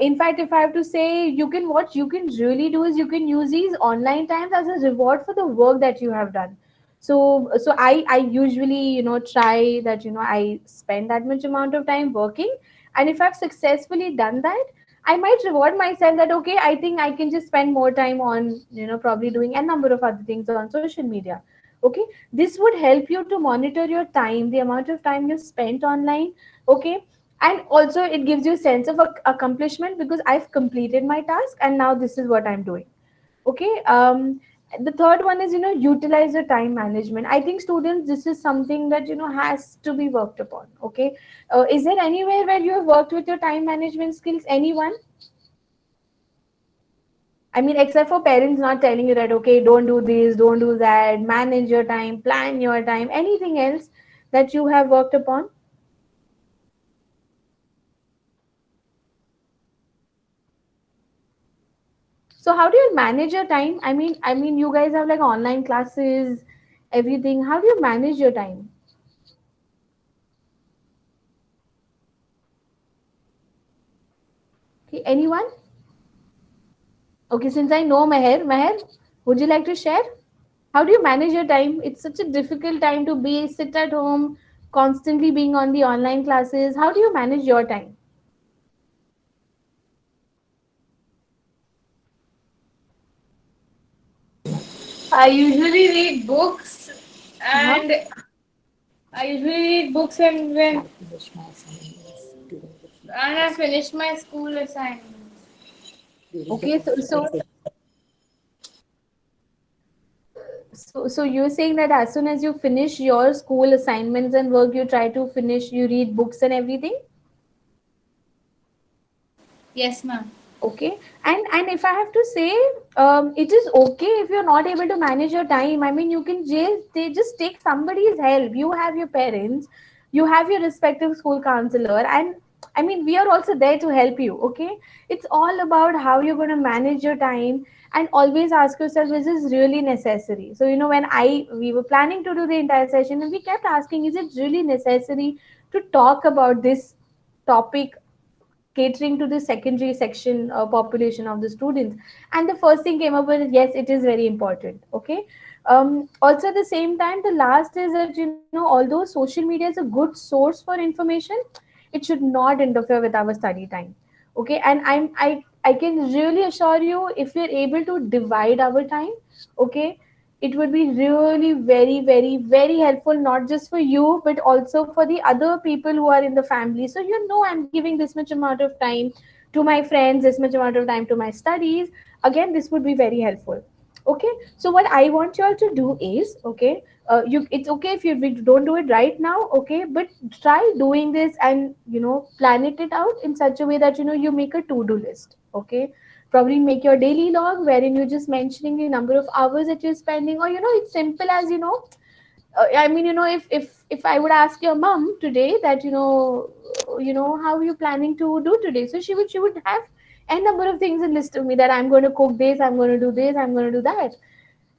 Speaker 2: in fact, if I have to say, what you can really do is you can use these online times as a reward for the work that you have done. So I usually try that I spend that much amount of time working, and if I've successfully done that, I might reward myself that, okay, I think I can just spend more time on probably doing a number of other things on social media. Okay, this would help you to monitor your time, the amount of time you spent online. Okay, and also it gives you a sense of accomplishment, because I've completed my task and now this is what I'm doing. Okay, the third one is utilize your time management. I think students, this is something that has to be worked upon. Okay, is there anywhere where you have worked with your time management skills? Anyone? I mean, except for parents not telling you that, okay, don't do this, don't do that, manage your time, plan your time. Anything else that you have worked upon? So how do you manage your time? I mean, you guys have like online classes, everything. How do you manage your time? Okay, anyone? Okay, since I know Meher, would you like to share? How do you manage your time? It's such a difficult time to sit at home, constantly being on the online classes. How do you manage your time?
Speaker 13: I usually read books, and when I finish my school assignments.
Speaker 2: Okay, so you're saying that as soon as you finish your school assignments and work, you try to finish, you read books and everything?
Speaker 13: Yes, ma'am.
Speaker 2: Okay, and if I have to say, it is okay if you're not able to manage your time. I mean, you can just take somebody's help. You have your parents, you have your respective school counselor, and I mean, we are also there to help you. Okay, it's all about how you're going to manage your time, and always ask yourself, is this really necessary? So when we were planning to do the entire session, and we kept asking, is it really necessary to talk about this topic, catering to the secondary section population of the students? And the first thing came up with, yes, it is very important. Okay. Also at the same time, the last is that although social media is a good source for information, it should not interfere with our study time. Okay. And I can really assure you, if we're able to divide our time, okay, it would be really very, very, very helpful, not just for you, but also for the other people who are in the family. So I'm giving this much amount of time to my friends, this much amount of time to my studies. Again, this would be very helpful. Okay. So what I want you all to do is, okay, it's okay if we don't do it right now, okay, but try doing this, and plan it out in such a way that you make a to-do list. Okay. Probably make your daily log, wherein you're just mentioning the number of hours that you're spending, or it's simple as I mean, if I would ask your mom today that how are you planning to do today, so she would have a number of things in list of me, that I'm going to cook this, I'm going to do this, I'm going to do that.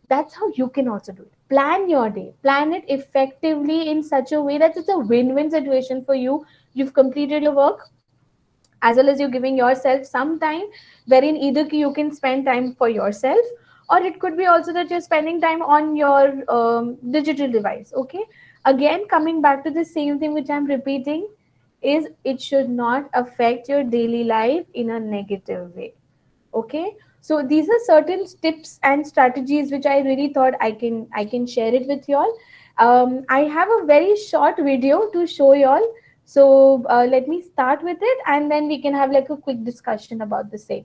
Speaker 2: That's how you can also do it. Plan your day, plan it effectively in such a way that it's a win-win situation for you. You've completed your work, as well as you're giving yourself some time, wherein either you can spend time for yourself, or it could be also that you're spending time on your digital device. Okay. Again, coming back to the same thing which I'm repeating, is it should not affect your daily life in a negative way. Okay. So these are certain tips and strategies which I really thought I can share it with you all. I have a very short video to show you all. So let me start with it, and then we can have like a quick discussion about the same.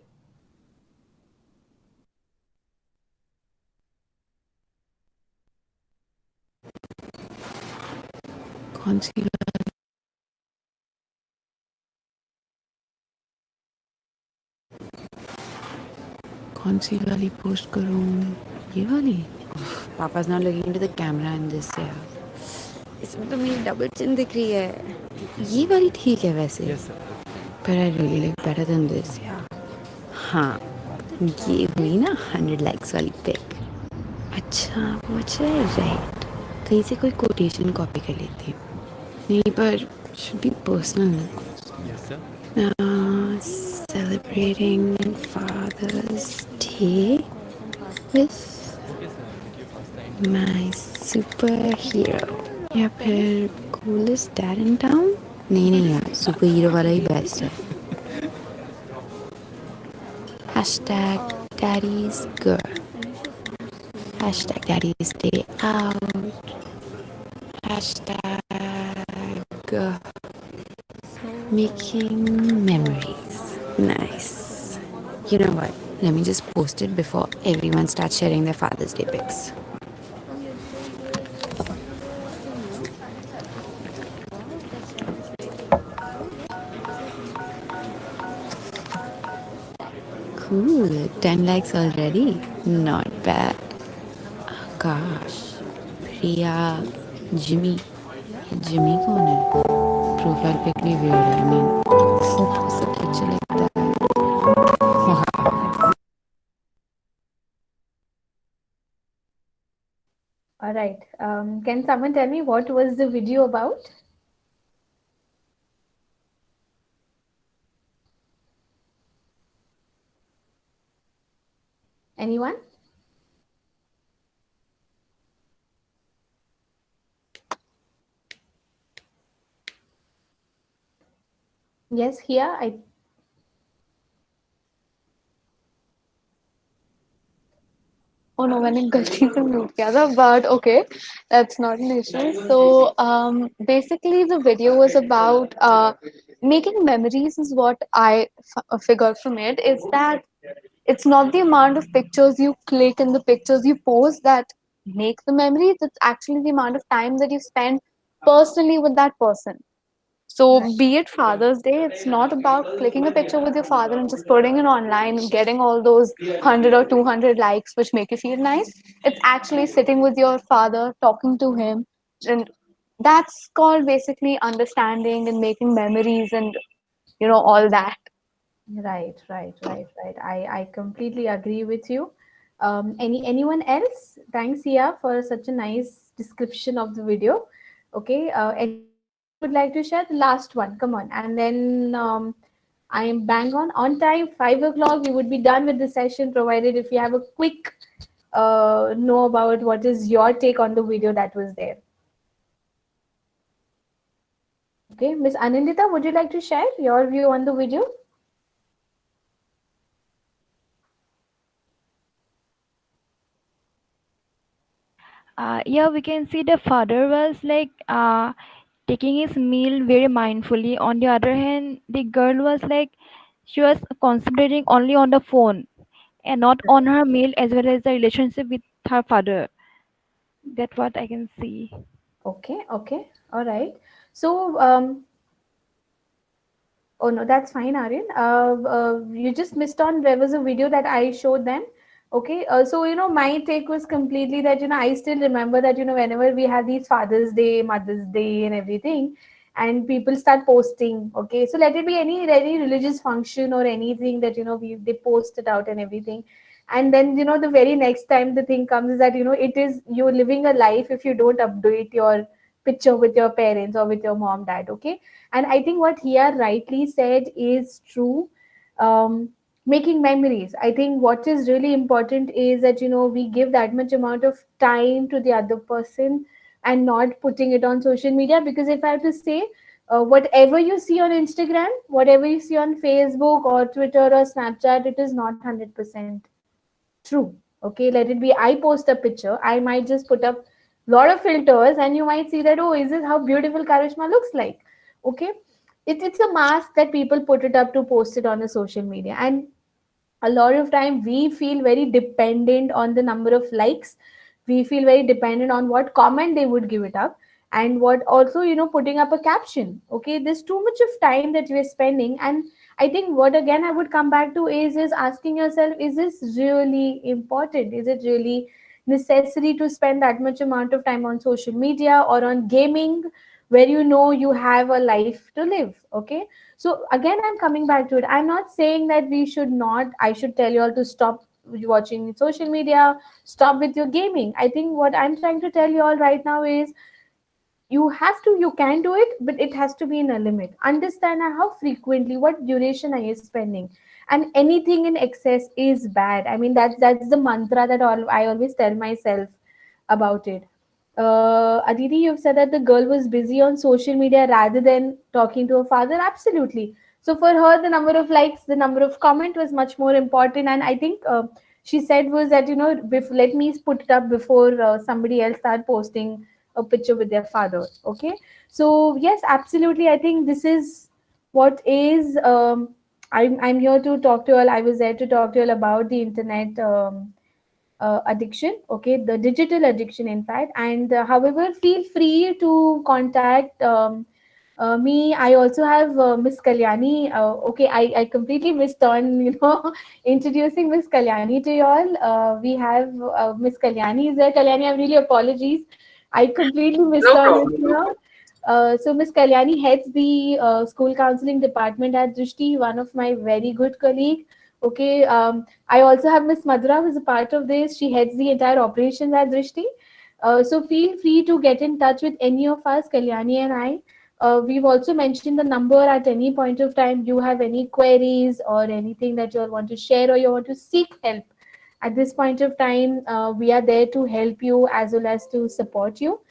Speaker 14: कौन सी वाली post करूं? ये वाली? Papa's not looking into the camera in this, yeah. इसमें तो मेरी double chin दिख रही है. ये वाली ठीक है वैसे. Yes, sir. But I really like better than this, yeah. हाँ, ये हुई ना 100 likes वाली pic. अच्छा, मुझे राइट. कहीं से कोई कोटेशन कॉपी कर लेती हूँ. नहीं पर should be personal. Yes, sir. Celebrating Father's Day with my superhero. या फिर coolest dad in town? नहीं यार, superhero वाला ही best है. Hashtag Daddy's Girl. Hashtag Daddy's Day Out. Hashtag making memories. Nice. You know what? Let me just post it before everyone starts sharing their Father's Day pics. Cool. 10 likes already. Not bad. Akash, Priya, Jimmy. Jimmy कौन है? Profile pic भी weird है. I mean, सब अच्छा लगता है. Wow.
Speaker 2: All right. Can someone tell me what was the video about? Anyone? Yes, here I.
Speaker 7: Oh no, मैंने गलती से mute किया था, but okay, that's not an issue. So basically the video was about making memories is what I figured from it, is that it's not the amount of pictures you click and the pictures you post that make the memories, it's actually the amount of time that you spend personally with that person. So be it Father's Day, it's not about clicking a picture with your father and just putting it online and getting all those 100 or 200 likes which make you feel nice. It's actually sitting with your father, talking to him, and that's called basically understanding and making memories and all that.
Speaker 2: Right. I completely agree with you. Anyone else? Thanks, Sia, for such a nice description of the video. Okay. Anyone else would like to share the last one? Come on, and then I am bang on time. 5 o'clock. We would be done with the session, provided if you have a quick know about what is your take on the video that was there. Okay, Miss Anindita, would you like to share your view on the video?
Speaker 10: Yeah, we can see the father was like taking his meal very mindfully. On the other hand, the girl was like she was concentrating only on the phone and not on her meal as well as the relationship with her father. That's what I can see.
Speaker 2: Okay, all right. So, oh no, that's fine, Aryan. You just missed on. There was a video that I showed them. Okay, so my take was completely that I still remember that whenever we had these Father's Day, Mother's Day, and everything, and people start posting. Okay, so let it be any religious function or anything that they post it out and everything, and then the very next time the thing comes is that it is you're living a life if you don't update your picture with your parents or with your mom, dad. Okay, and I think what he rightly said is true. Making memories. I think what is really important is that we give that much amount of time to the other person and not putting it on social media. Because if I have to say, whatever you see on Instagram, whatever you see on Facebook or Twitter or Snapchat, it is not 100% true. Okay, let it be. I post a picture. I might just put up a lot of filters, and you might see that, oh, is this how beautiful Karishma looks like? Okay, it's a mask that people put it up to post it on the social media, and a lot of time we feel very dependent on the number of likes. We feel very dependent on what comment they would give it up, and what also putting up a caption. Okay, there's too much of time that we're spending, and I think what again I would come back to is asking yourself, is this really important? Is it really necessary to spend that much amount of time on social media or on gaming, where you have a life to live? Okay, so again I'm coming back to it. I'm not saying that we should not, I should tell you all to stop watching social media, stop with your gaming. I think what I'm trying to tell you all right now is you can do it, but it has to be in a limit. Understand how frequently, what duration are you spending, and anything in excess is bad. I mean, that's the mantra that I always tell myself about it. Aditi, you've said that the girl was busy on social media rather than talking to her father. Absolutely. So for her, the number of likes, the number of comment was much more important. And I think she said was that let me put it up before somebody else start posting a picture with their father. Okay. So yes, absolutely. I think this is what is. I'm here to talk to you all. I was there to talk to you all about the internet. Addiction, okay, the digital addiction, in fact. And however, feel free to contact me. I also have Miss Kalyani. Okay, I completely missed on introducing Miss Kalyani to you all. We have Miss Kalyani is there. Kalyani, I'm really apologies. I completely missed
Speaker 11: No
Speaker 2: on
Speaker 11: problem.
Speaker 2: it here. So Miss Kalyani heads the school counseling department at Drishti, one of my very good colleague. Okay, I also have Miss Madhura, who is a part of this. She heads the entire operations at Drishti. So feel free to get in touch with any of us, Kalyani and I. We've also mentioned the number at any point of time. You have any queries or anything that you all want to share or you want to seek help. At this point of time, we are there to help you as well as to support you.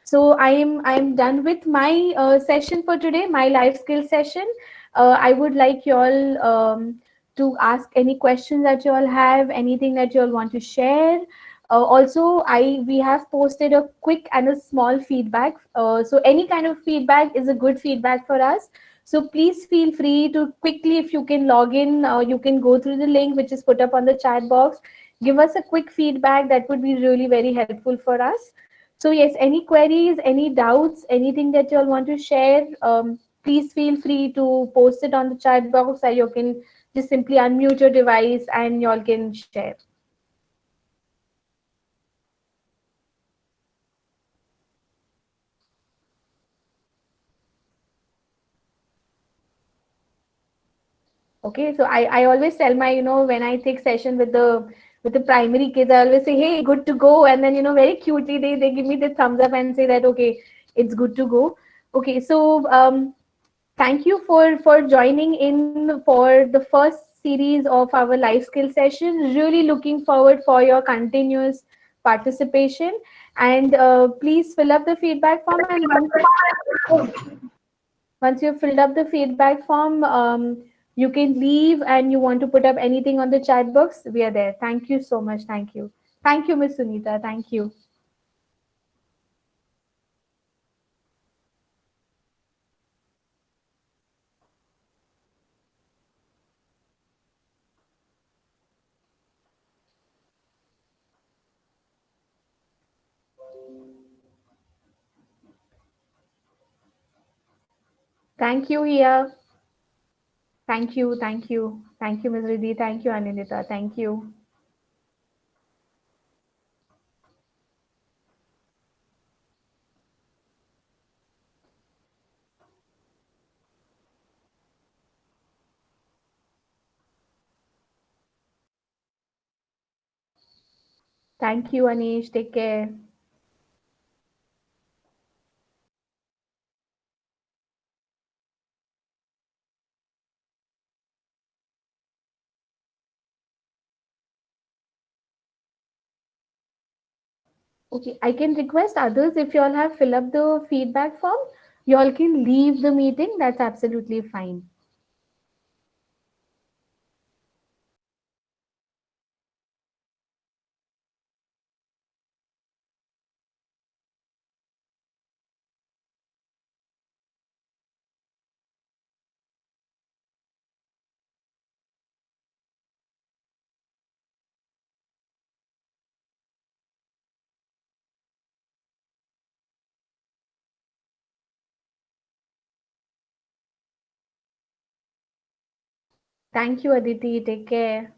Speaker 2: So I'm done with my session for today, my life skill session. I would like you all to ask any questions that you all have, anything that you all want to share. Also, we have posted a quick and a small feedback. So any kind of feedback is a good feedback for us. So please feel free to quickly, if you can log in, you can go through the link which is put up on the chat box. Give us a quick feedback. That would be really very helpful for us. So yes, any queries, any doubts, anything that you all want to share, please feel free to post it on the chat box, or you can just simply unmute your device and you all can share. Okay, so I always tell my, when I take session with the primary kids, I always say, hey, good to go. And then, very cutely they give me the thumbs up and say that, okay, it's good to go. Okay, so thank you for joining in for the first series of our life skill session. Really looking forward for your continuous participation. And please fill up the feedback form, and once you've filled up the feedback form, you can leave, and you want to put up anything on the chat box, we are there. Thank you so much. Thank you. Thank you, Miss Sunita. Thank you. Thank you, Hiya. Thank you. Thank you. Thank you, Ms. Riddhi. Thank you, Anilita. Thank you. Thank you, Anish. Take care. Okay, I can request others, if you all have fill up the feedback form, you all can leave the meeting. That's absolutely fine. Thank you, Aditi. Take care.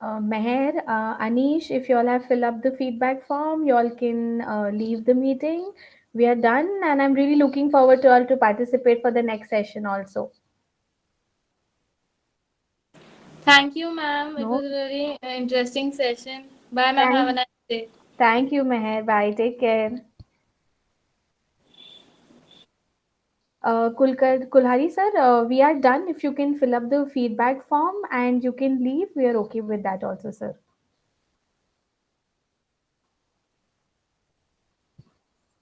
Speaker 2: Meher, Anish, if you all have fill up the feedback form, you all can leave the meeting. We are done, and I'm really looking forward to all to participate for the next session also.
Speaker 13: Thank you, ma'am. It
Speaker 2: No.
Speaker 13: was a really interesting session. Bye, ma'am. Have a nice day.
Speaker 2: Thank you, Meher. Bye. Take care. Kulhari sir, we are done. If you can fill up the feedback form and you can leave, we are okay with that also, sir.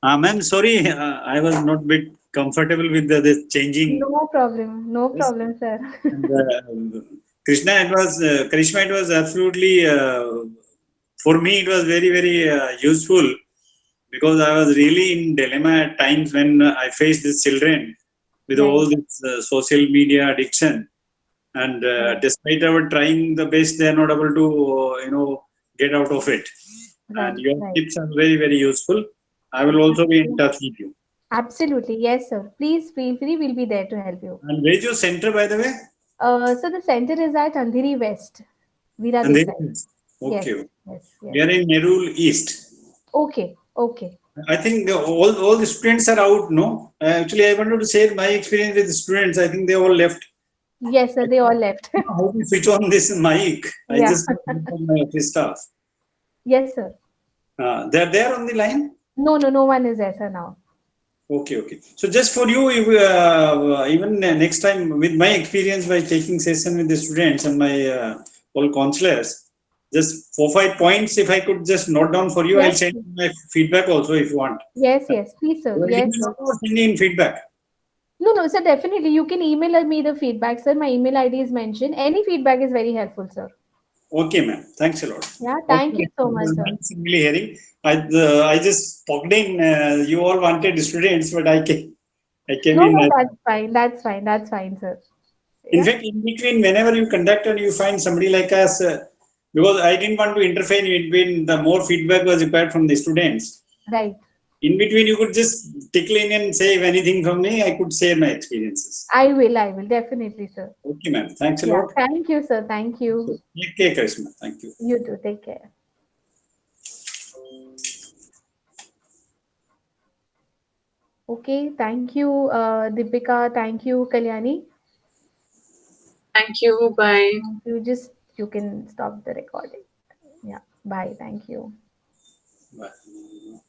Speaker 3: Ma'am, sorry, I was not bit comfortable with this changing.
Speaker 2: No problem. No problem, sir.
Speaker 3: And, Karishma, it was absolutely, for me, it was very, very useful, because I was really in dilemma at times when I faced these children with all this social media addiction. And despite our trying the best, they are not able to, get out of it. And your tips are very, very useful. I will also be in touch with you.
Speaker 2: Absolutely. Yes, sir. Please feel free. We'll be there to help you.
Speaker 3: And where is your center, by the way?
Speaker 2: So the center is at Andheri West. Veera
Speaker 3: Andheri
Speaker 2: Desai.
Speaker 3: West. Okay.
Speaker 2: Yes.
Speaker 3: We are in Nerul East.
Speaker 2: Okay.
Speaker 3: I think all the students are out, no? Actually, I wanted to share my experience with the students. I think they all left.
Speaker 2: Yes, sir. They all left.
Speaker 3: How to switch on this mic? I just from my office staff.
Speaker 2: Yes, sir.
Speaker 3: They're there on the line?
Speaker 2: No one is there, sir, now.
Speaker 3: Okay. So just for you, if, even next time, with my experience by taking session with the students and my all counselors, just 4-5 points, if I could just note down for you, I'll send my feedback also if you want.
Speaker 2: Yes, please, sir. Yes.
Speaker 3: Sending in feedback.
Speaker 2: No, sir, definitely. You can email me the feedback, sir. My email ID is mentioned. Any feedback is very helpful, sir.
Speaker 3: Okay, ma'am. Thanks a lot.
Speaker 2: Yeah, thank you so much, sir.
Speaker 3: Nice really hearing. I just poked in. You all wanted students, but I came in.
Speaker 2: No, that's fine, sir.
Speaker 3: In fact, in between, whenever you conduct and you find somebody like us, because I didn't want to interfere in between, the more feedback was required from the students.
Speaker 2: Right.
Speaker 1: In between, you could just tickle in and say if anything from me. I could share my experiences.
Speaker 2: I will definitely, sir.
Speaker 1: Okay, ma'am. Thanks a
Speaker 2: Yeah,
Speaker 1: lot.
Speaker 2: thank you, sir. Thank you.
Speaker 1: Take care, Karishma. Thank you.
Speaker 2: You too. Take care. Okay, thank you, Deepika. Thank you, Kalyani.
Speaker 15: Thank you. Bye.
Speaker 2: You can stop the recording. Yeah. Bye. Thank you.
Speaker 1: Bye.